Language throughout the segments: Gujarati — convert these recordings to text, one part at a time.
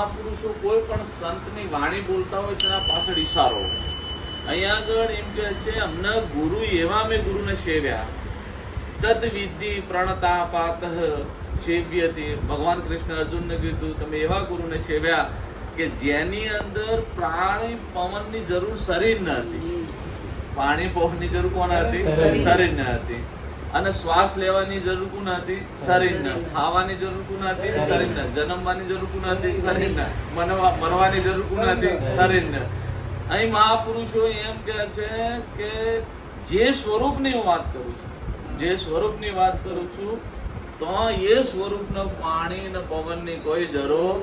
મહાપુરુષો કોઈ પણ સંતની વાણી બોલતા હોય તેના પાછળ ઈશારો. અહીંયા આગળ એમ કે છે, અમને ગુરુ એવા મેં ગુરુને સેવ્યા, તદ વિધિ પ્રણતાપાત સેવ્યતે. ભગવાન કૃષ્ણ અર્જુનને કીધું તમે એવા ગુરુને સેવ્યા કે જેની અંદર પ્રાણી પવનની જરૂર શરીર ન હતી. પાણી પવનની જરૂર કોને હતી? શરીર ન હતી. અને શ્વાસ લેવાની જરૂર કોને હતી? શરીર ને. ખાવાની જરૂર કોને હતી? શરીર ને. જન્મવાની જરૂર કોને હતી? શરીર ને. મરવાની જરૂર કોને હતી? શરીર ને. અહીં મહાપુરુષો એમ કહે છે કે જે સ્વરૂપની હું વાત કરું છું, જે સ્વરૂપની વાત કરું છું, તો એ સ્વરૂપનો પાણી ને પવનની કોઈ જરૂર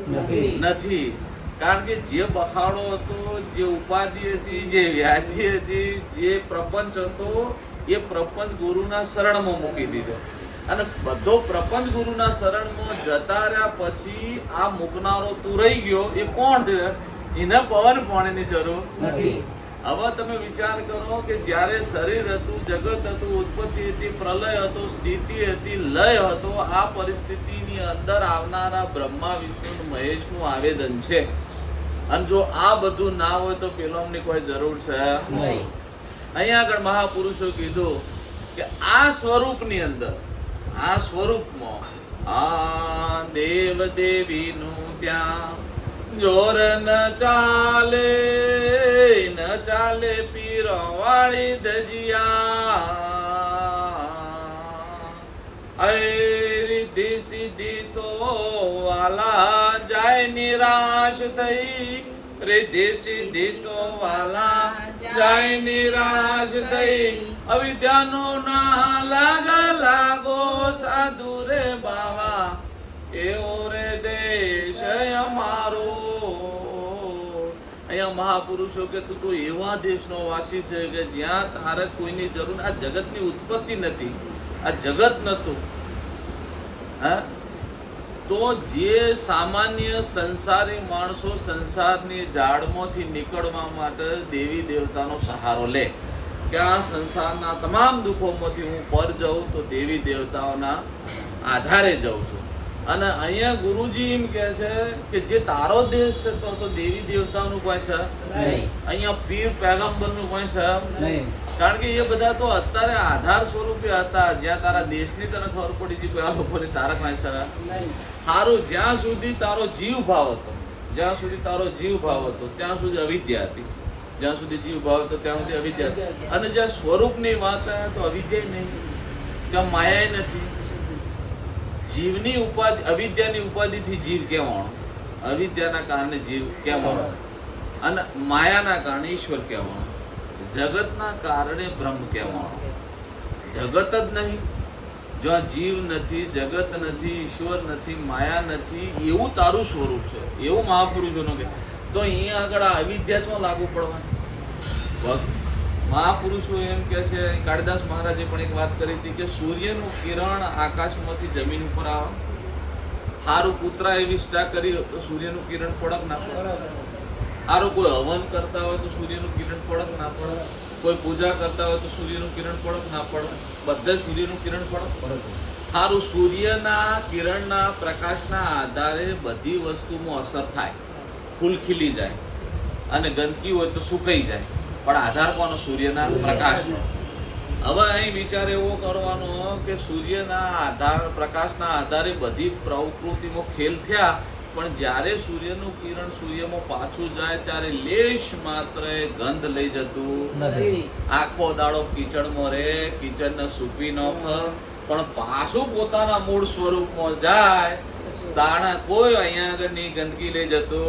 નથી. કારણ કે જે બખાડો હતો, જે ઉપાધિ હતી, જે વ્યાધિ હતી, જે પ્રપંચ હતો, એ પ્રપંચ ગુરુના શરણમાં મૂકી દીધો. અને બધો પ્રપંચ ગુરુના શરણમાં જતા રહ્યા પછી આ મૂકનારો તું રહી ગયો, એ કોણ છે? એને પવન પાણીની જરૂર નથી. હવે તમે વિચાર કરો કે જ્યારે શરીર હતું, જગત હતું, ઉત્પત્તિ હતી, પ્રલય હતો, સ્થિતિ હતી, લય હતો, આ પરિસ્થિતિની અંદર આવનારા બ્રહ્મા, વિષ્ણુ, મહેશનું આવેદન છે. અને જો આ બધું ના હોય તો પેલોની કોઈ જરૂર છે નહીં. અહીંયા આગળ મહાપુરુષો કીધું કે આ સ્વરૂપની અંદર, આ સ્વરૂપમાં આ દેવ દેવીનું ત્યાં જોર ન ચાલે, ન ચાલે પીરો વાળી ધજિયા. રિદ્ધિ સિદ્ધિ તો વાલા જાય નિરાશ થઈ, રિદ્ધિ સિદ્ધિ તો વાલા જાય નિરાશ થઈ. અવિદ્યાનો ના લાગો સાધુ રે બાવા, એવો રે દેશ અમારો. અહીંયા મહાપુરુષો કે તું તો એવા દેશનો વાસી છે કે જ્યાં તારે કોઈની જરૂર. આ જગતની ઉત્પત્તિ નથી, આ જગત નતું. હા, તો જે સામાન્ય સંસારી માણસો સંસારની જાળમાંથી નીકળવા માટે દેવી દેવતાનો સહારો લે કે આ સંસારના તમામ દુઃખોમાંથી હું પર જાઉં તો દેવી દેવતાઓના આધારે જાઉં છું. અને અહીંયા ગુરુજી એમ કહે છે કે જે તારો દેશ છે તો દેવી દેવતાનું કોઈ છે નહીં. અહીંયા પીર પેગમ્બરનું કોઈ છે નહીં. કારણ કે એ બધા તો અત્યારે આધાર સ્વરૂપે હતા. જ્યાં તારા દેશની તને ખબર પડી હતી કે આ લોકોની તારા કોઈ છે નહીં. સારું, જ્યાં સુધી તારો જીવ ભાવ હતો, જ્યાં સુધી તારો જીવ ભાવ હતો ત્યાં સુધી અવિદ્યા હતી. જ્યાં સુધી જીવ ભાવ હતો ત્યાં સુધી અવિદ્યા હતી. અને જ્યાં સ્વરૂપની વાત આવે તો અવિદ્યા નહીં, ત્યાં માયા નથી. જીવની ઉપાધિ, અવિદ્યાની ઉપાધિથી જીવ કહેવાનો, અવિદ્યાના કારણે જીવ કહેવાનો, અને માયાના કારણે ઈશ્વર કહેવાનો, જગતના કારણે બ્રહ્મ કહેવાનો. જગત જ નહીં, જ્યાં જીવ નથી, જગત નથી, ઈશ્વર નથી, માયા નથી, એવું તારું સ્વરૂપ છે, એવું મહાપુરુષોનો કહે. તો અહીંયા આગળ આ અવિદ્યા શું લાગુ પડવાની? મહાપુરુષો એમ કે છે, કાળિદાસ મહારાજે પણ એક વાત કરી હતી કે સૂર્યનું કિરણ આકાશમાંથી જમીન ઉપર આવે. સારું, કૂતરા એવી સ્ટા કરી તો સૂર્યનું કિરણ પડક ના પડે. સારું, કોઈ હવન કરતા હોય તો સૂર્યનું કિરણ પડક ના પડે. કોઈ પૂજા કરતા હોય તો સૂર્યનું કિરણ પડક ના પડે. બધા સૂર્યનું કિરણ પડક પડે. સારું, સૂર્યના કિરણના પ્રકાશના આધારે બધી વસ્તુમાં અસર થાય. ફૂલ ખીલી જાય અને ગંદકી હોય તો સુકાઈ જાય, પણ આધાર કોનો? સૂર્યના પ્રકાશનો. હવે અહીં વિચાર એવો કરવાનો કે સૂર્યના આધાર, પ્રકાશના આધારે બધી પ્રકૃતિમાં ખેલ થયા, પણ જ્યારે સૂર્યનું કિરણ સૂર્યમાં પાછું જાય ત્યારે લેશ માત્ર ગંધ લઈ જતું નથી. આખો દાડો કિચડમાં રહે, કિચડને સૂકવી નાખ, પણ પાછું પોતાના મૂળ સ્વરૂપમાં જાય તાણા કોઈ અહીંયા આગળની ગંદકી લઈ જતો.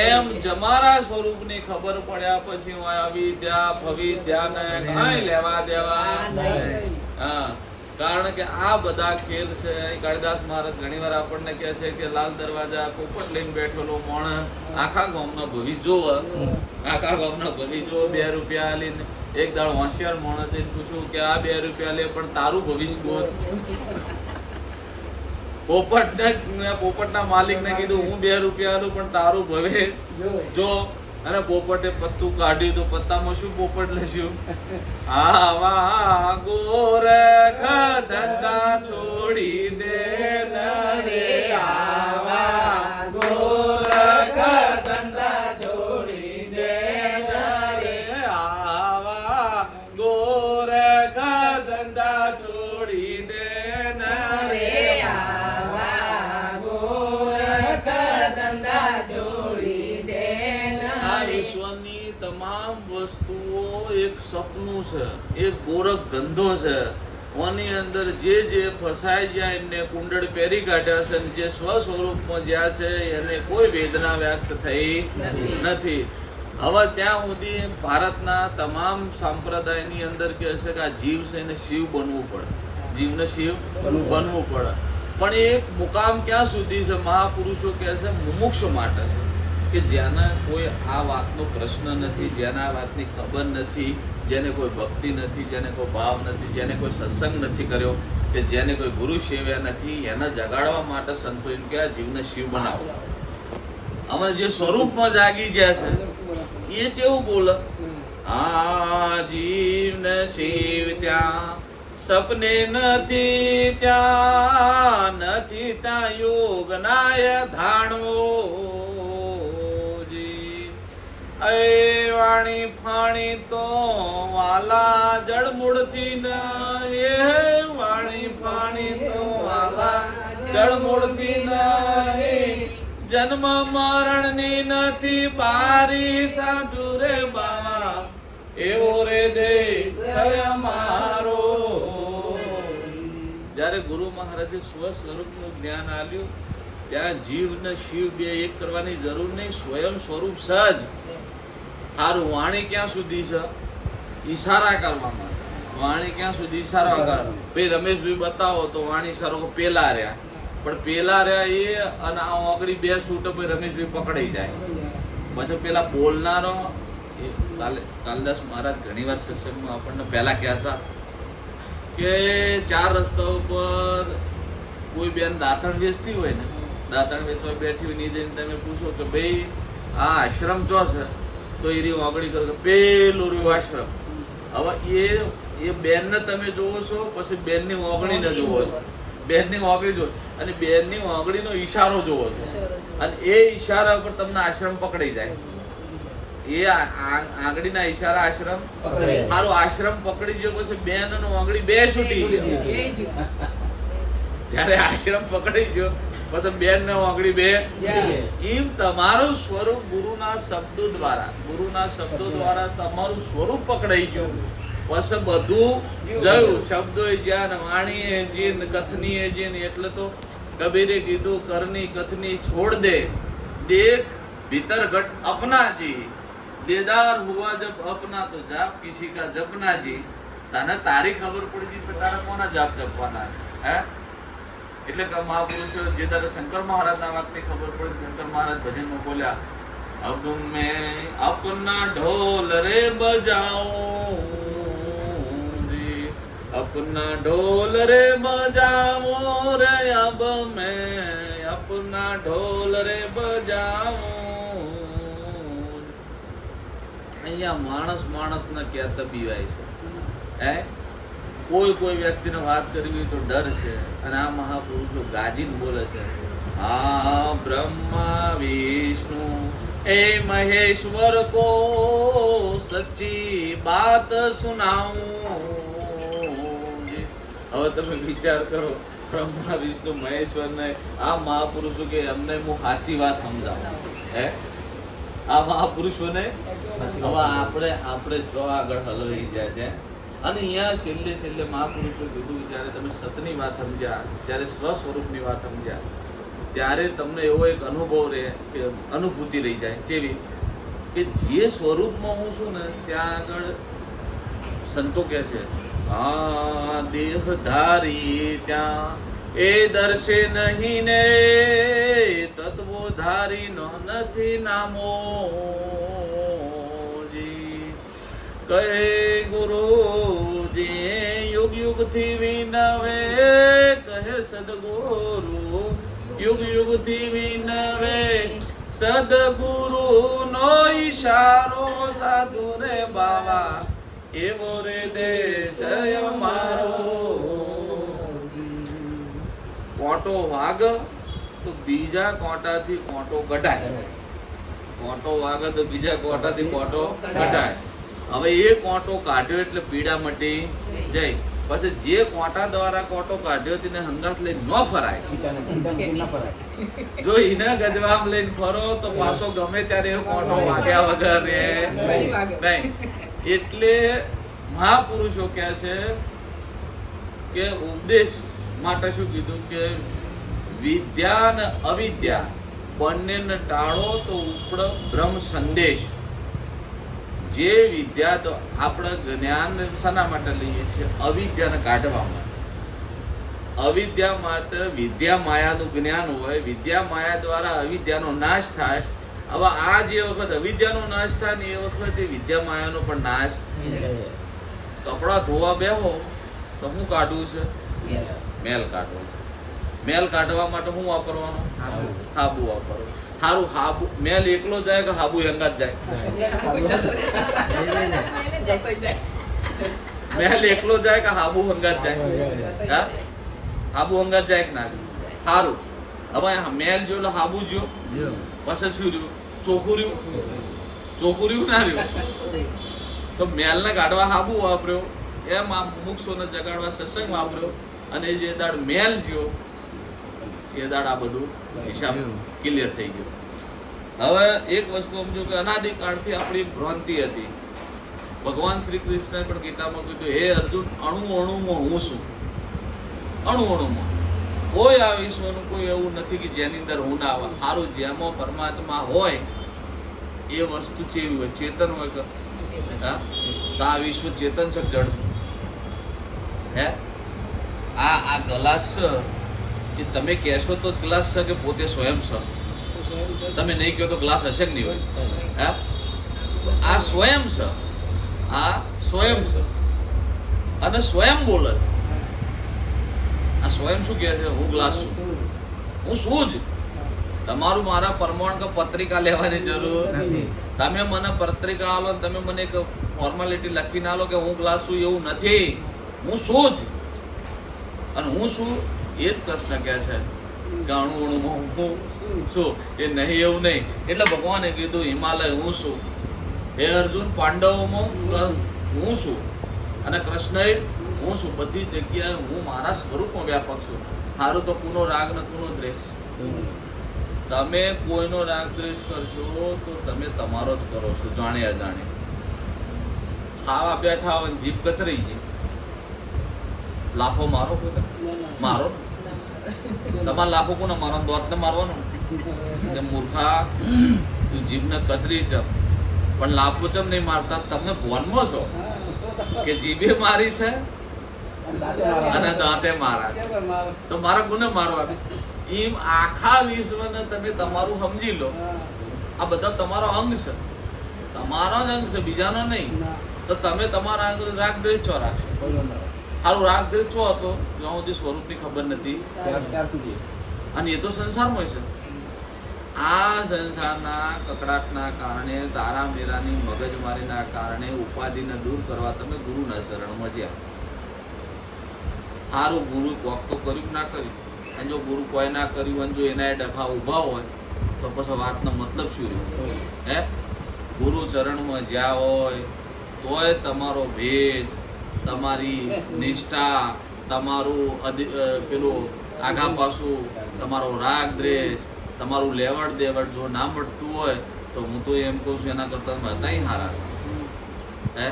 એમ જમારા સ્વરૂપની ખબર પડ્યા પછી હું અવિદ્યા ફવિદ્યાને કાંઈ લેવા દેવા. હા, કારણ કે આ બધા ખેલ છે. કાળિદાસ મહારાજ ઘણી વાર આપણને કહે છે કે લાલ દરવાજા પોપટ લઈને બેઠેલો માણસ આખા ગામનો ભવિષ્ય જોવે, આખા ગામનો ભવિષ્ય જોવે. 2 રૂપિયા લઈને એક દાડો હોશિયાર માણસ જઈને પૂછ્યું કે આ 2 રૂપિયા લે પણ તારું ભવિષ્ય બોલ. પોપટના માલિકને કીધું હું 2 રૂપિયા આલું પણ તારું ભવે જો. અને પોપટે પત્તું કાઢ્યું તો પત્તામાં શું પોપટ લેશું? આવા ગોરખ ધંધા છોડી દે રે, આવા વિશ્વની તમામ વસ્તુઓ એક સપનું છે, એક ગોરખ ધંધો છે. ઓની અંદર જે ફસાઈ જાય એને કુંડળ પહેરી કાઢ્યા છે, અને જે સ્વ સ્વરૂપમાં જ્યાં છે એને કોઈ વેદના વ્યક્ત થઈ નથી. હવે ત્યાં સુધી ભારતના તમામ સંપ્રદાયની અંદર કહે છે કે આ જીવ છે એને શિવ બનવું પડે, જીવને શિવ બનવું પડે. પણ એ મુકામ ક્યાં સુધી છે? મહાપુરુષો કહે છે મુમુક્ષ માટે, કે જેને કોઈ આ વાતનો પ્રશ્ન નથી, જેને આ વાતની ખબર નથી, જેને કોઈ ભક્તિ નથી, જેને કોઈ ભાવ નથી, જેને કોઈ સત્સંગ નથી કર્યો, કે જેને કોઈ ગુરુ સેવ્યા નથી, એને જગાડવા માટે સંતો એમ કે આ જીવને શિવ બનાવો. અમે જે સ્વરૂપમાં જાગી ગયા છે એ કેવું બોલે? આ જીવને શિવ ત્યાં સપને નથી, ત્યાં નથી ત્યાં યોગ નાય ધાણવો. એ વાણી ફાણી તો વાલા જળમૂળથી ન, એ વાણી ફાણી તો વાલા જળમૂળથી ન, જન્મ મરણની નથી બારી સાધુ રે બાવા, એવો રે દેશ અમારો. જ્યારે ગુરુ મહારાજે સ્વ સ્વરૂપનું જ્ઞાન આપ્યું, ત્યાં જીવ ને શિવ બે એક કરવાની જરૂર નહીં, સ્વયં સ્વરૂપ સહજ. સારું, વાણી ક્યાં સુધી છે? ઈશારા કરવા માટે. વાણી ક્યાં સુધી? ઈશારા કરવા. ભાઈ રમેશભાઈ બતાવો તો વાણી સારો પેલા રહ્યા, પણ પેલા રહ્યા એ અને આ ઓગળી બે છૂટો પછી રમેશભાઈ પકડાઈ જાય. પછી પેલા બોલનારો એ કાલિદાસ મહારાજ ઘણી વાર સત્સંગમાં આપણને પહેલા કહેતા કે 4 રસ્તા ઉપર કોઈ બેન દાંતણ વેચતી હોય ને, દાંતણ વેચવા બેઠી હોય, ની જઈને તમે પૂછો કે ભાઈ આ આશ્રમ ચો છે, તો એ રી ઓગળી કરો કે પેલું રહ્યું આશ્રમ. હવે એ બેનને તમે જોવો છો, પછી બેનની ઓગળીને જોવો છો, બેનની ઓગળી જોવો, અને બેનની ઓગળીનો ઈશારો જોવો છો, અને એ ઈશારા ઉપર તમને આશ્રમ પકડાઈ જાય. એ આંગળીના ઈશારા આશ્રમ સારું, આશ્રમ પકડી ગયો પછી બેન અને ઓગળી બે છૂટી ગયો. ત્યારે આશ્રમ પકડી ગયો પછી બેન ને ઓગળી બે. એમ તમારું સ્વરૂપ ગુરુના શબ્દો દ્વારા તમારું સ્વરૂપ પકડાઈ ગયું, પછી બધું જયું. શબ્દો જ્ઞાન, વાણી એ જીન, કથની એ જીન. એટલે તો કબીરે કીધું કરની કથની છોડ દે, દેખ ભીતર ઘટ અપના જી, દેદાર હુआ जब अपना तो जाप किसी का जपना जी. તને તારી ખબર પડી ગઈ કે તારે કોના જાપ જપવાના હે? એટલે કે મહાપુરુષો જે તારે શંકર મહારાજના વાતની ખબર પડી, શંકર મહારાજ ભજનમાં બોલ્યા, અબ મેં અપના ઢોલ રે બજાઉં જી, અપના ઢોલ રે બજાવો રે, અબ મેં અપના ઢોલ રે બજાઉં. અહીંયા માણસને કહેતા બીવાય છે હે. કોઈ વ્યક્તિને વાત કરવી તો ડર છે, અને આ મહાપુરુષો ગાજીને બોલે છે, હા બ્રહ્મા વિષ્ણુ એ મહેશ્વર કો સચ્ચી બાત સુનાઉં. હવે તમે વિચાર કરો, બ્રહ્મા વિષ્ણુ મહેશ્વર ને આ મહાપુરુષો કે અમને હું સાચી વાત સમજાવું હે. આ મહાપુરુષોને હવે આપણે જો આગળ હલવાઈ જાય છે. અને અહીંયા છેલ્લે મહાપુરુષો કીધું, જ્યારે તમે સતની વાત સમજ્યા, જ્યારે સ્વ સ્વરૂપની વાત સમજ્યા, ત્યારે તમને એવો એક અનુભવ રહે કે અનુભૂતિ રહી જાય. જેવી કે જે સ્વરૂપમાં હું છું ને, ત્યાં આગળ સંતો કહે છે, આ દેહધારી ત્યાં એ દર્શે નહીં ને, તત્વો ધારી નો નથી નામો. કહે ગુરુજી યુગ યુગ થી વિનવે, કહે સદગુરુ યુગ યુગ થી વિનવે, સદગુરુ નો ઈશારો સાધુ રે બાવા, એવો રે દેશ અમારો. કોટો વાગ તો બીજા કોટાથી કોટો કઢાય, કોટો વાગે તો બીજા કોટાથી કોટો કઢાય. હવે એ કોટો કાઢ્યો એટલે પીડા મટી જાય. પછી જે કોટા દ્વારા કોટો કાઢ્યો તેને હંગાત લઈને ન ફરાય. જો એના ગજવામ લઈને ફરો તો પાછો ગમે ત્યારે એ કોટો વાગ્યા વગર રે નહીં. એટલે મહાપુરુષો કહે છે કે ઉપદેશ માટે શું કીધું કે વિદ્યા અને અવિદ્યા બંનેને ટાળો તો ઉપડ બ્રહ્મ સંદેશ. જે વિદ્યા તો આપણે જ્ઞાન શાના માટે લઈએ છીએ? અવિદ્યાને કાઢવા માટે. અવિદ્યા માટે વિદ્યા માયાનું જ્ઞાન હોય, વિદ્યા માયા દ્વારા અવિદ્યાનો નાશ થાય. હવે આ જે વખત અવિદ્યાનો નાશ થાય ને એ વખતે વિદ્યા માયાનો પણ નાશ. કપડા ધોવા બેહો તો શું કાઢવું છે? મેલ કાઢવો છે. મેલ કાઢવા માટે શું વાપરવાનું? સાબુ વાપરવું. સારું, હાબુ મેલ એકલો જાય કે હાબુ હંગાત જાય? મેલ એકલો જાય કે હાબુ હંગાત જાય? હા, હાબુ હંગાત જાય કે ના? સારું, હવે મેલ જો એટલે હાબુ જો, પછી શું રહ્યું? ચોખ્ખું રહ્યું? ચોખ્ખું રહ્યું ના રહ્યું? તો મેલને કાઢવા હાબુ વાપર્યો, એમ આમ મુક્ષોને જગાડવા સત્સંગ વાપર્યો, અને જે દાડ મેલ જ્યો એ દાડ આ બધું હિસાબ ક્લિયર થઈ ગયો. હવે એક વસ્તુ સમજો કે અનાદિકાળથી આપણી ભ્રાંતિ હતી. ભગવાન શ્રી કૃષ્ણએ પણ ગીતામાં કીધું, હે અર્જુન, અણુ અણુમાં હું છું. અણુ અણુમાં કોઈ આ વિશ્વનું કોઈ એવું નથી કે જેની અંદર હું ના આવે. સારું, જેમાં પરમાત્મા હોય એ વસ્તુ ચેવી હોય? ચેતન હોય કે? હા, તો આ વિશ્વ ચેતન છે જડ હે? આ ગ્લાસ છે એ તમે કહેશો તો ગ્લાસ છે કે પોતે સ્વયં છે? તમે નહીં કહો તો ગ્લાસ હશે કે નહીં હોય? હે? તો આ સ્વયં છે, આ સ્વયં છે અને સ્વયં બોલે. આ સ્વયં શું કહે છે? હું ગ્લાસ છું, હું શું જ. તમારું મારા પરમાણ કે પત્રિકા લેવાની જરૂર નથી. તમે મને પત્રિકા આલો, તમે મને એક ફોર્માલિટી લખીને આલો કે હું ગ્લાસ છું, એવું નથી. હું શું જ. અને હું શું એ જ કૃષ્ણ કહે છે કે અણુ અણુમાં હું શું, એ નહીં એવું નહીં. એટલે ભગવાને કીધું હિમાલય હું છું, હે અર્જુન પાંડવોમાં હું છું, અને કૃષ્ણએ હું છું. બધી જગ્યાએ હું મારા સ્વરૂપમાં વ્યાપક છું. સારું, તો કોનો રાગ ને કોનો દ્વેષ? તમે કોઈનો રાગ દ્વેષ કરશો તો તમે તમારો જ કરો છો, જાણે અજાણે. ખાવા બેઠા હોય જીભ કચરાઈ ગઈ, લાફો મારો કોઈ મારો? તમારે લાફો કોને મારો? દોતને મારવાનો? મૂર્ખા, તું જીભને કચરી ચમ, પણ લાફો ચમ નહીં મારતા? તમને ભોનમાં છો કે જીભે મારી છે અને દાંતે મારા છે, તો મારા કોને મારવા? એમ આખા વિશ્વને તમે તમારું સમજી લો. આ બધા તમારો અંગ છે, તમારો જ અંગ છે, બીજાનો નહીં. તો તમે તમારા રાગ દ્વેષ છો રાખશો. સારું, રાગ દ્વેષ છો હતો જ્યાં સુધી સ્વરૂપની ખબર નથી, અને એ તો સંસારમાં છે. આ સંસારના કકડાટના કારણે, તારા મેરાની મગજમારીના કારણે ઉપાધિને દૂર કરવા તમે ગુરુના શરણમાં જ્યાં. સારું, ગુરુ કોક તો કર્યું ના કર્યું, અને જો ગુરુ કોઈ ના કર્યું અને જો એના ડખા ઊભા હોય તો પછી વાતનો મતલબ શું રહ્યો? હે? ગુરુ ચરણમાં જ્યાં હોય તોય તમારો ભેદ, તમારી નિષ્ઠા, તમારું પેલું આગા પાછું, તમારો રાગ દ્વેષ, તમારું લેવડ દેવડ જો ના મળતું હોય તો હું તો એમ કહું છું એના કરતા બધાય હારા. હે?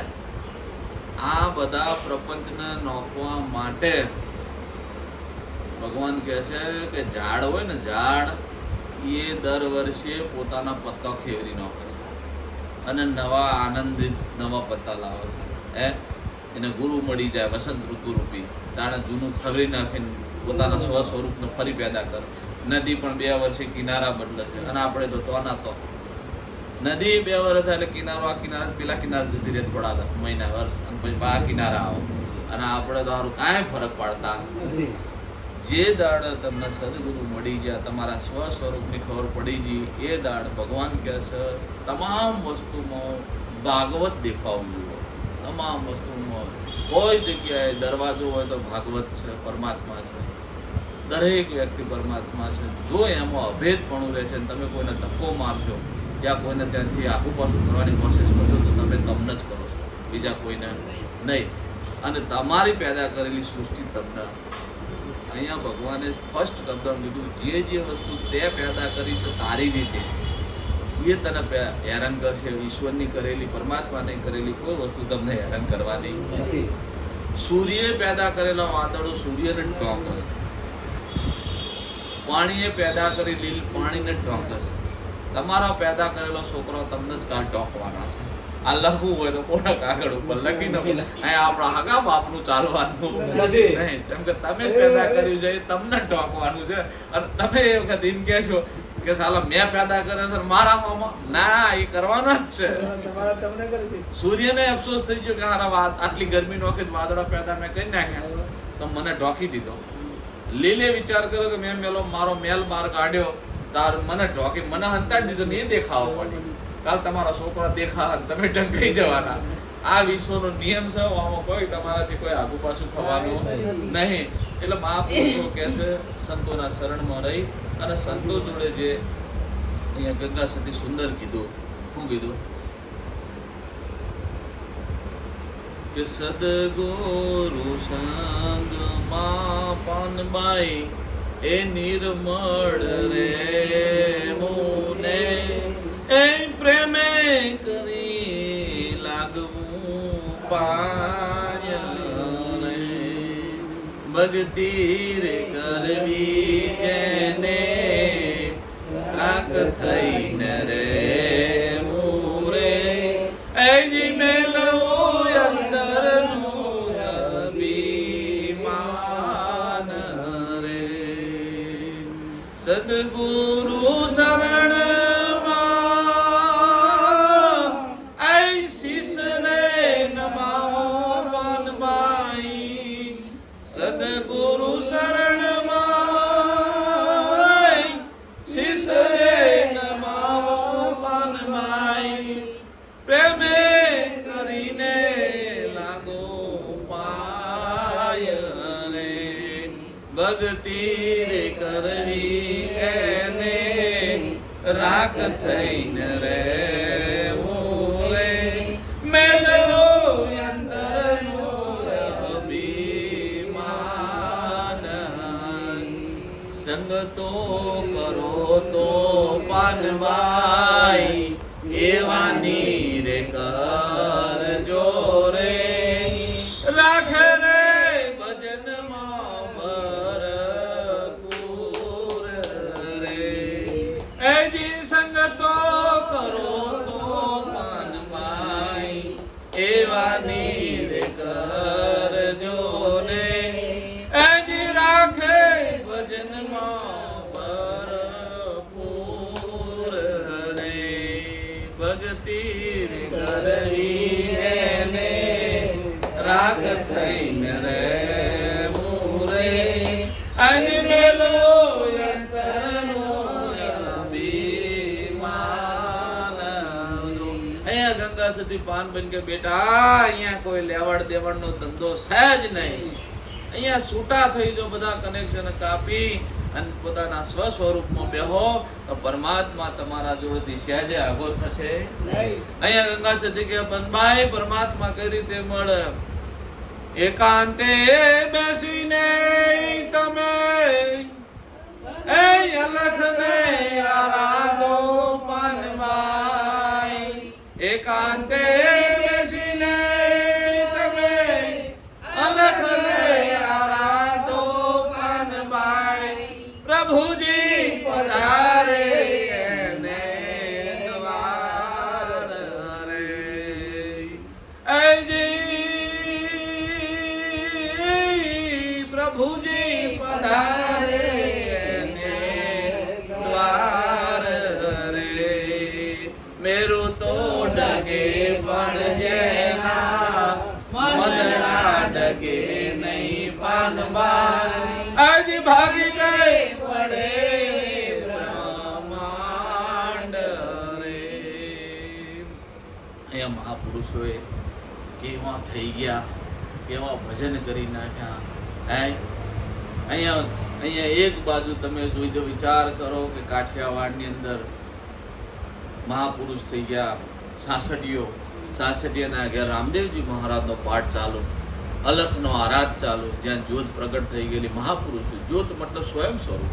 આ બધા પ્રપંચને નોખવા માટે ભગવાન કહે છે કે ઝાડ હોય ને, ઝાડ એ દર વર્ષે પોતાના પત્તા ખેવરી નાખે અને નવા આનંદિત નવા પત્તા લાવે છે. હે? એને ગુરુ મળી જાય વસંત ઋતુ રૂપી, તાણે જૂનું ખવરી નાખીને પોતાના સ્વ સ્વરૂપને ફરી પેદા કરે. નદી પણ 2 વર્ષે કિનારા બદલે છે, અને આપણે તો ના તો નદી 2 વર્ષ થાય એટલે કિનારો, આ કિનારા પેલા કિનારા જતી રહે થોડા મહિના વર્ષ, અને પછી આ કિનારા આવો, અને આપણે તો સારું કાંઈ ફરક પાડતા નથી. જે દાડ તમને સદગુરુ મળી ગયા, તમારા સ્વ સ્વરૂપની ખબર પડી ગઈ, એ દાડ ભગવાન કહે છે તમામ વસ્તુમાં ભાગવત દેખાવું જોઈએ. તમામ વસ્તુમાં કોઈ જગ્યાએ દરવાજો હોય તો ભાગવત છે, પરમાત્મા છે. દરેક વ્યક્તિ પરમાત્મા છે. જો એમાં અભેદપણું રહે છે અને તમે કોઈને ધક્કો મારશો યા કોઈને ત્યાંથી આખું પાછું કરવાની કોશિશ કરશો તો તમે તમને જ કરો છો, બીજા કોઈને નહીં. અને તમારી પેદા કરેલી સૃષ્ટિ તમને અહીંયા ભગવાને ફર્સ્ટ કદમ કીધું, જે જે વસ્તુ તે પેદા કરી છે તારી રીતે એ તને હેરાન કરશે. ઈશ્વરની કરેલી, પરમાત્માની કરેલી કોઈ વસ્તુ તમને હેરાન કરવાની નથી. સૂર્યે પેદા કરેલા વાદળો સૂર્યને ટોંકશે, પાણીએ પેદા કરી લીલ પાણીને ટોંકશે. તમારો પેદા કરેલો છોકરો તમને જ કાલ ટોંકવાના છે. આ લખવું હોય તો કોના કાગળ ઉપર લખી નાખો. અહીંયા આપણા હગા બાપનું ચાલવાનું નહીં, કેમ કે તમે જ પેદા કર્યું છે એ તમને ટોંકવાનું છે. અને તમે એ વખત એમ કહેશો કે સાલા મેં પેદા કરે છે મારા મામા, ના, એ કરવાનો જ છે. સૂર્યને અફસોસ થઈ ગયો કે હારા આટલી ગરમી નો વખત વાદળા પેદા મેં કરી નાખ્યા તો મને ઢોકી દીધો. લીલે વિચાર કર્યો કે મેં મારો મેલ બહાર કાઢ્યો તાર મને ઢોકી મને હંતાડી દીધો ને એ દેખાવો પડે. કાલ તમારા છોકરા દેખા તમે ઢંકાઈ જવાના. આ વિશ્વનો નિયમ છે, આમાં કોઈ તમારાથી કોઈ આગુ પાછું થવાનું નહીં. એટલે મહાપુરુષો કહે છે સંતોના શરણમાં રહી અને સંતો જોડે જે અહીંયા ગંગા સતી સુંદર કીધું. શું કીધું કે સદગુરુ સંગ માં પાનબાઈ એ નિર્મળ રે મોને એ પ્રેમે કરી લાગવું પાય રે ભક્તિ રે કરવી જેને રાગ થઈને રે મોરે એ જી મેલવું અંદરનું અભિમાન રે સદગુરુ શરણ સદગુરુ શરણમાં શિષ રે નમાવો પાનમાઈ પ્રેમે કરીને લાગો પાય રે ભક્તિ રે કરવી એને રાખ થઈને રે રે મેલવો સંગ તો કરો તો પાનવાઈ એવાની રે કરજો રે રાખ રે ભજનમાં ભરપૂર રે એજી સંગ તો કરો તો પાનવાઈ એવાની રે કરજો રે એજી રાખે ભક્તિ કરવી એને રાગ થઈને રે મુરે અને મેલો અંતરનો અભિમાન. અહીંયા ગંગા સતી પાન બન કે બેટા અહીંયા કોઈ લેવડ દેવડ નો ધંધો સહેજ નહીં. અહીંયા છૂટા થઈ જો બધા કનેક્શન કાપી અને પોતાના સ્વ સ્વરૂપમાં બેહો તો પરમાત્મા તમારા જોડેથી સહેજે આગો થશે નહીં. અહીંયા ગંગા સતી કે પનભાઈ પરમાત્મા કઈ રીતે મળે? એકાંતે બેસીને તમે એ અલખને આરાધો પનભાઈ. એકાંતે બેસીને તમે અલખને આરાધો પનભાઈ. પ્રભુજી પધારે એને દ્વાર રે એજી પ્રભુજી પધારે એને દ્વાર રે મેરુ તો ડગે પણ જેના મનડા ડગે નહીં પાનબાઈ. આજ ભાગી ગઈ પડે બ્રહ્માંડ રે. અહીંયા મહાપુરુષોએ કેવા થઈ ગયા, કેવા ભજન કરી નાખ્યા. અહીંયા એક બાજુ તમે જોઈ દો, વિચાર કરો કે કાઠિયાવાડની અંદર મહાપુરુષ થઈ ગયા સાસઠીઓ. સાસઠીયાના ઘેર રામદેવજી મહારાજનો પાઠ ચાલુ અલખનો આરાધ ચાલુ, જ્યાં જ્યોત પ્રગટ થઈ ગયેલી મહાપુરુષ. જ્યોત મતલબ સ્વયં સ્વરૂપ.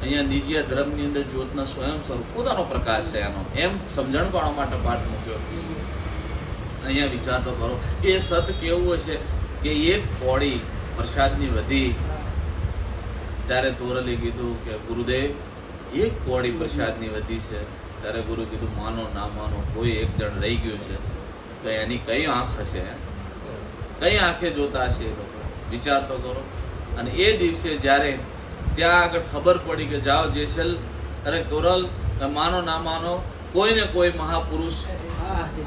અહીંયા નિજીયા ધર્મની અંદર જ્યોતના સ્વયં સ્વરૂપ પોતાનો પ્રકાશ છે એનો, એમ સમજણ પાડવા માટે પાઠ મૂક્યો. અહીંયા વિચાર તો કરો કે એ સત કેવું હશે કે એક કોળી પ્રસાદની વધી ત્યારે તોરલે કીધું કે ગુરુદેવ એક કોળી પ્રસાદની વધી છે. ત્યારે ગુરુ કીધું માનો ના માનો, કોઈ એક જણ રહી ગયું છે તો એની કઈ આંખ હશે, કઈ આંખે જોતા હશે એ લોકો? વિચાર તો કરો. અને એ દિવસે જ્યારે ત્યાં આગળ ખબર પડી કે જાઓ જેસલ, અરે તોરલ, માનો ના માનો, કોઈને કોઈ મહાપુરુષ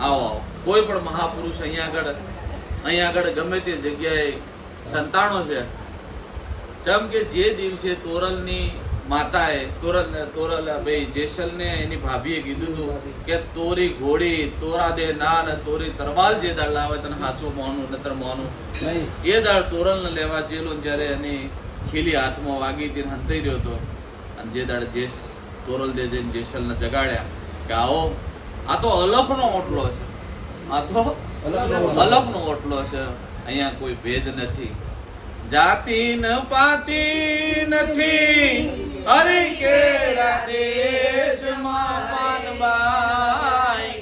આવો, કોઈ પણ મહાપુરુષ અહીંયા આગળ ગમે તે જગ્યાએ સંતાણો છે. જેમ કે જે દિવસે તોરલની માતાએ તોરલ ભાઈ જેસલને એની ભાભીએ કીધું હતું કે તોરી ઘોડી તોરા દે ના ને તોરી તરવાલ જે દાળ લાવે તને હાચું મોનું નતર મોનું, એ દાળ તોરલને લેવા જેલો જ્યારે એની ખીલી હાથમાં વાગી હતી ને હંતાઈ રહ્યો હતો. અને જે દાડ તોરલ દે જઈને જેસલને જગાડ્યા કે આવો, આ તો અલખનો ઓટલો છે, આ તો અલખનો ઓટલો છે, અહીંયા કોઈ ભેદ નથી, જાતિ ન પાતિ નથી, હરિ કેરા દેશમાં પાનબાઈ.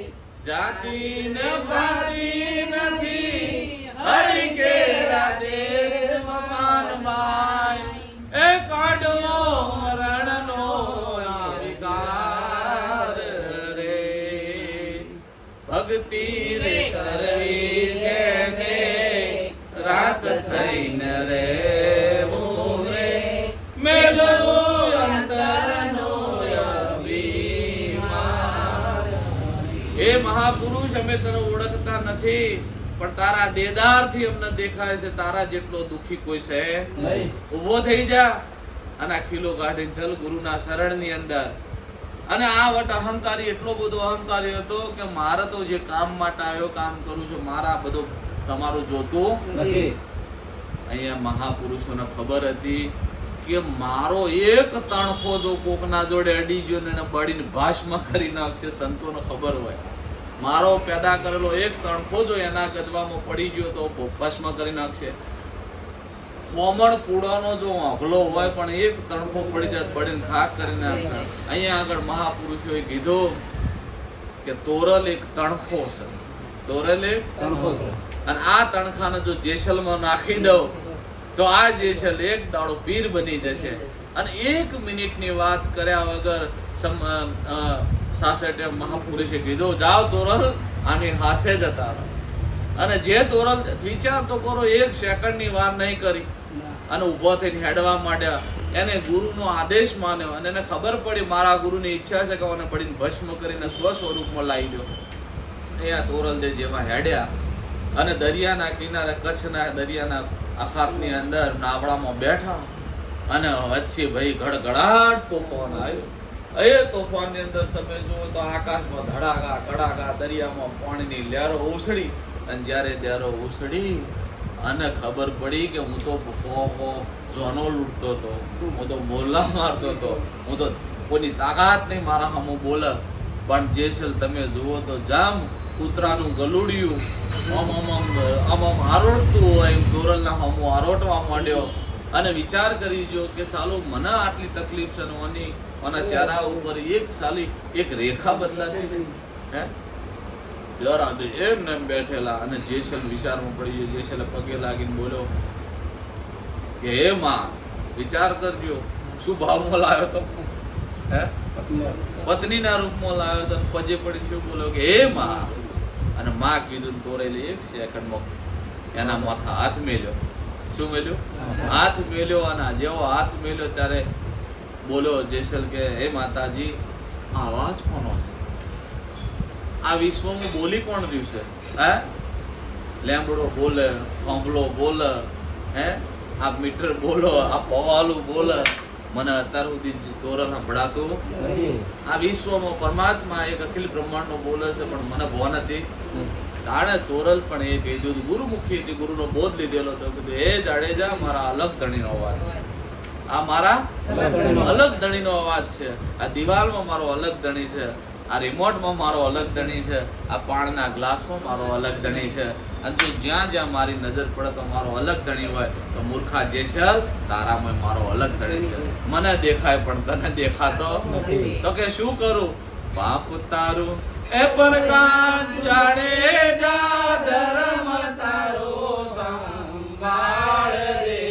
જાતિ ન પાતિ નથી, હરિ કેરા દેશમાં પાનબાઈ. એ કાઢવો મરણનો વિકાર રે, ભક્તિ રે કરવી જેને રાત થઈને રેવું રે, મેલવું અંતરનો અભિમાન. એ મહાપુરુષ અમે તને ઓળખતા નથી, પણ તારા દેદારથી અમને દેખાય છે તારા જેટલો દુખી કોઈ છે નહીં. ઊભો થઈ જા અને આ ખીલો કાઢીને ચલ ગુરુના શરણની અંદર. અને આ વટ અહંકારી એટલો બધો અહંકારી હતો કે મારે તો જે કામ માટે આવ્યો કામ કરું છું, મારા બધો તમારું જોતું નથી. અહીંયા મહાપુરુષોને ખબર હતી કે મારો એક તણખો જો કોકના જોડે અડી ગયો ને એને બળીને ભસ્મ કરી નાખશે. સંતોને ખબર હોય મારો પેદા કરેલો એક તણખો જો એના ગજવામાં પડી ગયો તો ભસ્મ કરી નાખશે. કોમળ પૂડાનો જો અઘલો હોય પણ એક તણખો પડી જાય બળીને ખાક કરી નાખશે. અહીંયા આગળ મહાપુરુષોએ કીધું કે તોરલ એક તણખો છે, તોરલ એક તણખો છે, અને આ તણખાને જો જેસલમાં નાખી દઉં તો આ જેસલ એક દાડો પીર બની જશે. અને 1 મિનિટની વાત કર્યા વગર સાસઠે મહાપુરુષે કીધું જાઓ તોરલ આની હાથે જતા રહો. અને જે તોરલ વિચાર તો કરો 1 સેકન્ડની વાર નહીં કરી અને ઊભો થઈને હેડવા માંડ્યા. એને ગુરુનો આદેશ માન્યો અને એને ખબર પડી મારા ગુરુની ઈચ્છા છે કે મને પડીને ભસ્મ કરીને સ્વ સ્વરૂપમાં લાવી દો. અહીંયા તોરલ દે જેવા હેડ્યા અને દરિયાના કિનારે કચ્છના દરિયાના અખાતની અંદર નાવડામાં બેઠા અને વચ્ચે ભાઈ ગડગડાટ તોફાન આવ્યો. એ તોફાનની અંદર તમે જુઓ તો આકાશમાં ધડાકા કડાકા, દરિયામાં પાણીની લહેરો ઉછળી. અને જ્યારે લહેરો ઉછળી અને ખબર પડી કે હું તો જોનો લૂંટતો હતો, હું તો બોલલા મારતો હતો, હું તો કોઈની તાકાત નહીં મારા સામું બોલે. પણ જેસલ તમે જુઓ તો જામ કૂતરાનું ગલુડિયું આમ આરોટતું હોય એમ તોરલના સામું આરોટવા માંડ્યો. અને વિચાર કરી જો કે સાલો મને આટલી તકલીફ છે અને ચહેરા ઉપર એક રેખા બદલાતી હે જરા એમને એમ બેઠેલા. અને જેસલ વિચારમાં પડી ગયો. જેસલે પગે લાગીને બોલ્યો કે હે માં વિચાર કરજો શું ભાવમાં લાવ્યો તો, હે પત્નીના રૂપમાં લાવ્યો તો. પજે પડી શું બોલ્યો કે હે માં. અને માં કીધું તોરેલી 1 સેકન્ડમાં એના માથા હાથ મેલ્યો. શું મેલ્યો? હાથ મેલ્યો. અને જેવો હાથ મેલ્યો ત્યારે બોલ્યો જેસલ કે હે માતાજી આ અવાજ કોનો છે? આ વિશ્વમાં બોલી કોણ રહ્યું છે? હે લેમડો બોલે, થાંભલો બોલે, હે આ મીટર બોલો, આ પવાલું બોલે, મને અત્યાર સુધી તોરલ સંભળાતું. આ વિશ્વમાં પરમાત્મા એક અખિલ બ્રહ્માંડનો બોલે છે પણ મને ભો નથી. તાણે તોરલ પણ એ કીધું ગુરુમુખી હતી, ગુરુનો બોધ લીધેલો હતો. કીધું હે જાડેજા મારા અલગ ધણીનો અવાજ છે, આ મારા અલગ ધણીનો અવાજ છે, આ દિવાલમાં મારો અલગ ધણી છે. આ રિમોટમાં મારો અલગ ધણી છે, આ પાણીના ગ્લાસમાં મારો અલગ ધણી છે, અને જો જ્યાં જ્યાં મારી નજર પડે તો મારો અલગ ધણી હોય, તો મૂર્ખા જેસલ તારામાં મારો અલગ ધણી છે. મને દેખાય પણ તને દેખાતો નથી. તો કે શું કરું? બાપ તારું એ પરકાશ જાણે જા ધર્મ તારો સંભાળ રે,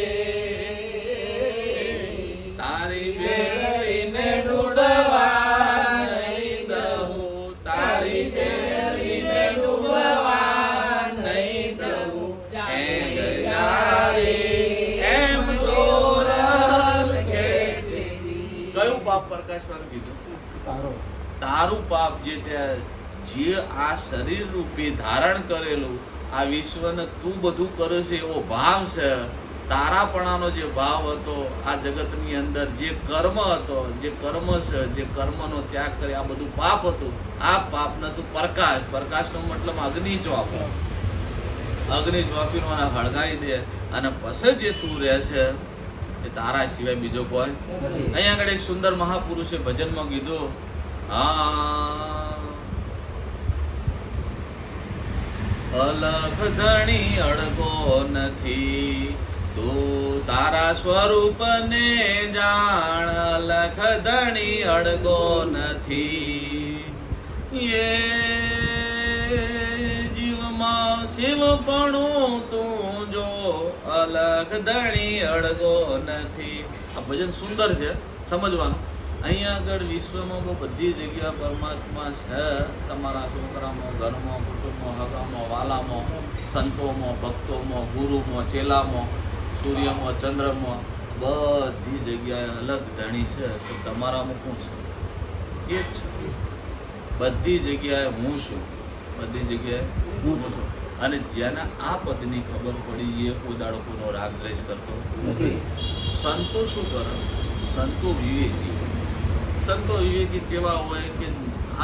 તારી બેડીને ડૂબવા નહીં દઉં, તારી બેડીને ડૂબવા નહીં દઉં. એમ જારે એમ દોરલ ખેંચે. કયું પાપ પ્રકાશવાનું કીધું? તારો તારું પાપ જે આ શરીર રૂપી ધારણ કરેલું આ વિશ્વને તું બધું કરે છે એવો ભાવ છે, તારાપણાનો જે ભાવ હતો આ જગતની અંદર, જે કર્મ હતો, જે કર્મ છે, જે કર્મનો ત્યાગ કરે આ બધું પાપ હતું. આ પાપને તું પ્રકાશનો મતલબ અગ્નિ ચોપો, અગ્નિ ચોપીનો અને હળગાવી દે, અને પછી જે તું રહે છે એ તારા સિવાય બીજો કોઈ નથી. અહીંયા આગળ એક સુંદર મહાપુરુષે ભજનમાં કીધું, અલખ ધણી અડગો નથી, તું તારા સ્વરૂપને જાણ, અલખ ધણી અડગો નથી, એ જીવમાં શિવપણું તું જો, અલખ ધણી અડગો નથી. આ ભજન સુંદર છે, સમજવાનું. અહીંયા આગળ વિશ્વમાં બહુ બધી જગ્યા પરમાત્મા છે, તમારા છોકરામાં, ઘરમાં, કુટુંબમાં, હગામાં, વાલામાં, સંતોમાં, ભક્તોમાં, ગુરુમાં, ચેલામાં, સૂર્યમાં, ચંદ્રમાં, બધી જગ્યાએ અલગ ધણી છે. તો તમારામાં કોણ છે? એ જ છે. બધી જગ્યાએ હું છું, બધી જગ્યાએ હું છું. અને જેને આ પદની ખબર પડી એ કોઈ દાડો કોઈનો રાગ દ્વેષ કરતો નથી. સંતો શું કરે? સંતો વિવેકી. સંતો વિવેકી જેવા હોય કે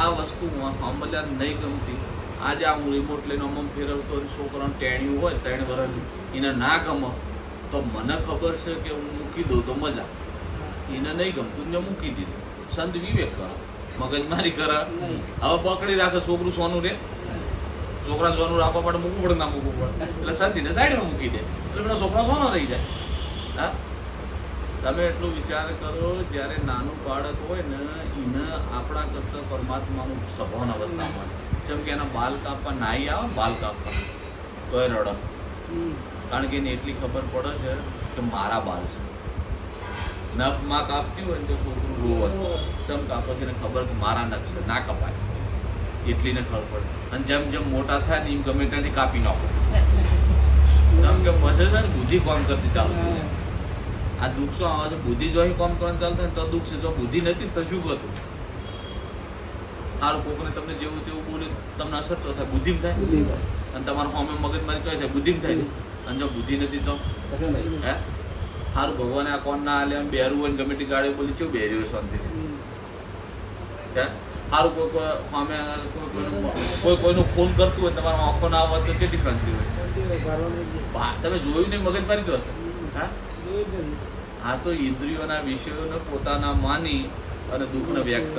આ વસ્તુ અમલ્યા નહીં ગમતી. આજે આ હું રિમોટ લઈને અમમ ફેરવતો છોકરાનું ટેણ્યું હોય 3 વર્ષનું, એને ના ગમે તો મને ખબર છે કે હું મૂકી દઉં તો મજા, એને નહીં ગમતું ને મૂકી દીધું. સંત વિવેક કરે, મગજમારી કરે. હવે પકડી રાખે છોકરું સોનું રે, છોકરા સોનું રાખવા માટે મૂકવું પડે, ના મૂકવું પડે, એટલે સંતીને સાઈડમાં મૂકી દે, એટલે પેલા છોકરા સોનો રહી જાય. હા, તમે એટલું વિચાર કરો, જ્યારે નાનું બાળક હોય ને એને આપણા કરતાં પરમાત્માનું સભાન અવસ્થા મળે. જેમ કે એના બાલ કાપવા નાઈ આવે, બાલ કાપવા તોય રડે, કારણ કે એને એટલી ખબર પડે છે કે મારા બાલ છે. નખમાં કાપતી હોય ને તો છોકરું રોવે, ચમ કાપે છે એને ખબર કે મારા નખ છે, ના કપાય, એટલીને ખબર પડે. અને જેમ જેમ મોટા થાય ને એમ ગમે ત્યાંથી કાપી નાખો, જેમ કે પછી છે ને બુદ્ધિ કામ કરતી ચાલુ થઈ જાય. આ દુઃખ શું આવે છે? બુદ્ધિ જો અહીં કામ કરવાનું ચાલુ થાય ને તો દુઃખ છે, જો બુદ્ધિ નથી તો શું હતું? સારું કોકને તમને જેવું તેવું બોલે તમને અસર તો થાય, બુદ્ધિમ થાય, અને તમારું સામે મગજમારી કઈ થાય? બુદ્ધિમ થાય. અને જો બુદ્ધિ નથી તો હે સારું ભગવાને આ કોણ ના હાલે, બેરું હોય ને ગમે તે ગાડી બોલી કેવું બેરી હોય શાંતિથી? હે સારું કોઈ સામે કોઈ કોઈનું ફોન કરતું હોય, તમારા આંખો ના આવત તો કેટલી શાંતિ હોય? તમે જોયું નહીં મગજમારી તો હશે. હા, આ તો ઇન્દ્રિયોના વિષયોને પોતાના માની અને દુઃખને વ્યક્ત,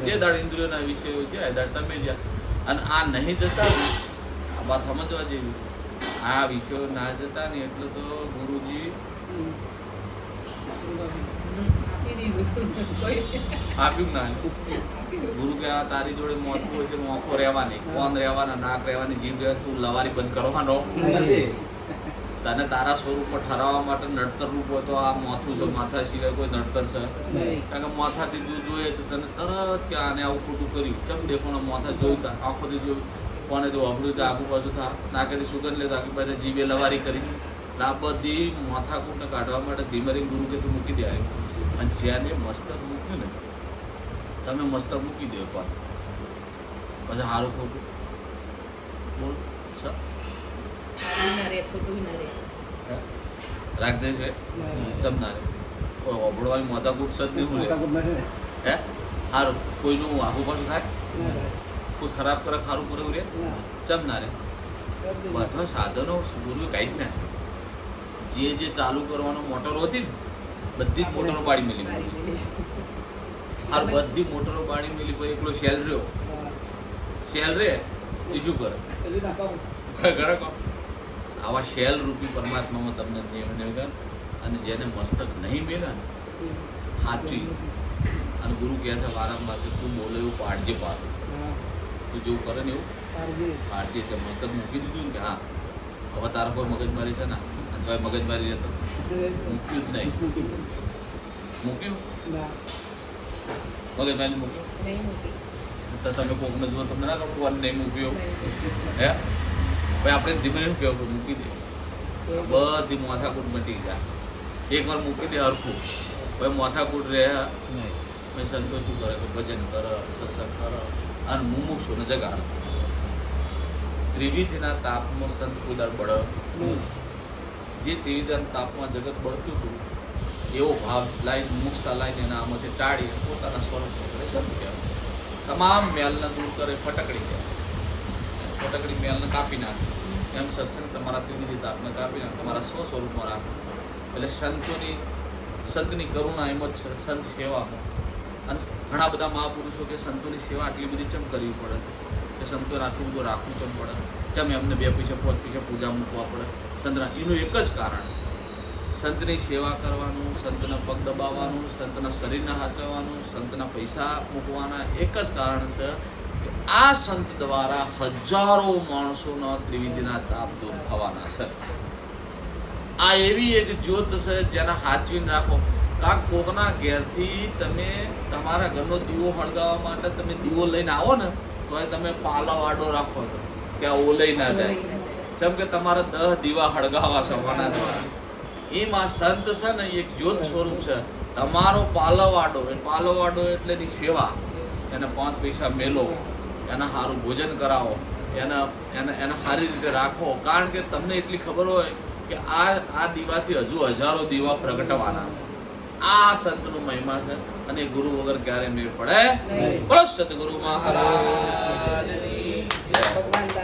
જે દાડ ઇન્દ્રિયોના વિષયો જાય દાડ તમે જ્યાં, અને આ નહીં જતા આ વાત સમજવા જેવી. આ વિષયો ના જતા ને એટલે તો ગુરુજી આપ્યું ના. ગુરુ કે આ તારી જોડે મોથું હોય છે, આંખો રહેવાની, કોણ રહેવાના, નાક રહેવાની, જીભ રહેવાની, તું લવારી બંધ કરવાનો તને તારા સ્વરૂપમાં ઠરાવવા માટે નડતર રૂપ હોય તો આ માથું છે, માથા સિવાય કોઈ નડતર છે? કારણ કે માથાથી તું જોઈએ તો તને તરત કે આને આવું ખોટું કર્યું, કેમ દેખો માથા જોયું તા, આંખોથી જોયું, કોને જો અભડ્યું તો આગુ બાજુ થા, નાકેથી સુગંધ લેતા આગી બાજુ જીભે લવારી કરી. આ બધી માથાકૂટને કાઢવા માટે ધીમે ધીમે ગુરુ કે તું મૂકી દે આવ્યું. અને જ્યાં મસ્તક મૂક્યું ને, તમે મસ્તક મૂકી દો પણ પછી સારું ખોટું બોલ રાખ દે છે તમ ના રે કોઈ ઓભળવાની માથાકૂટ સદ નહીં બોલે. હે સારું કોઈનું આઘું પાછું થાય, કોઈ ખરાબ કરે સારું કરે રે ચમ ના રે. બધા સાધનો ગુરુએ કાઢી નાખે. જે ચાલુ કરવાનો મોટરો હતી ને બધી જ મોટરો પાડી મેલી. આ બધી મોટરો પાણી મિલી પછી એકલો શેલ રહ્યો, શેલ રે એ શું કરે? ઘરે કહો આવા શેલ રૂપી પરમાત્મામાં તમને નિવેદન, અને જેને મસ્તક નહીં મેળે ને સાચી, અને ગુરુ કહે છે વારંવાર કે તું બોલે એવું પાડજે પાડો, તું જેવું કરે ને એવું પાડજે. તે મસ્તક મૂકી દીધું ને કે હા હવે તારા કોઈ મગજમારી છે ને, અને કોઈ મગજમારી રહેતો મૂક્યું જ નહીં. મૂક્યું મગજમારી મૂક્યું તો તમે કોકને જુઓ તમને ના ખબર કોણ નહીં મૂક્યો હે? ભાઈ આપણે ધીમે ધીમે કહેવું મૂકી દે, બધી માથાકૂટ મટી જાય. એકવાર મૂકી દે હરખું, ભાઈ માથાકૂટ રહે નહીં. ભાઈ સંતો શું કરે કે ભજન કર, સત્સંગ કર, અને મુમુક્ષુને જગાડ. ત્રિવિધના તાપમાં સંત કુદર બળ, જે ત્રિવિધના તાપમાં જગત બળતું હતું એવો ભાવ લાઈન મુમુક્ષતા લાઈન એના આમાંથી ટાળી પોતાના સ્વરૂપ કરે સંત કહેવાય. તમામ મેલને દૂર કરે ફટકડી કહેવાય. ફટકડી મેલને કાપી નાખે. એમ સત્સંગ તમારા ત્રિવિધ તાપને કાપી નાખે, તમારા સ્વ સ્વરૂપમાં રાખે. એટલે સંતની કરુણા એમ જ છે સંત સેવામાં. અને ઘણા બધા મહાપુરુષો કે સંતોની સેવા આટલી બધી ચમ કરવી પડે, કે સંતોને આટલું બધું રાખવું ચમ પડે, ચમ એમને 2 પૈસા 5 પૈસા પૂજા મૂકવા પડે સંતના. એનું એક જ કારણ છે, સંતની સેવા કરવાનું, સંતના પગ દબાવવાનું, સંતના શરીરને હાચવવાનું, સંતના પૈસા મૂકવાના. એક જ કારણ છે કે આ સંત દ્વારા હજારો માણસોનો ત્રિવિધના તાપ દૂર થવાના છે. આ એવી એક જ્યોત છે જેને હાચવીને રાખો. કાંક કોકના ઘેરથી તમે તમારા ઘરનો દીવો સળગાવવા માટે તમે દીવો લઈને આવો ને તો તમે પાલો આડો રાખો છો કે આ ઓલઈ ના જાય, જેમ કે તમારા 10 દીવા સળગાવવા સવાના છે. એમાં સંત છે ને એક જ્યોત સ્વરૂપ છે. તમારો પાલવાડો એટલે એની સેવા, એને 5 પૈસા મેલો, એને સારું ભોજન કરાવો, એને સારી રીતે રાખો. કારણ કે તમને એટલી ખબર હોય કે આ દીવાથી હજુ હજારો દીવા પ્રગટવાના. આ સંતનો મહિમા છે, અને ગુરુ વગર ક્યારે મેળ પડે. બોલો સતગુરુ મહારાજની જય.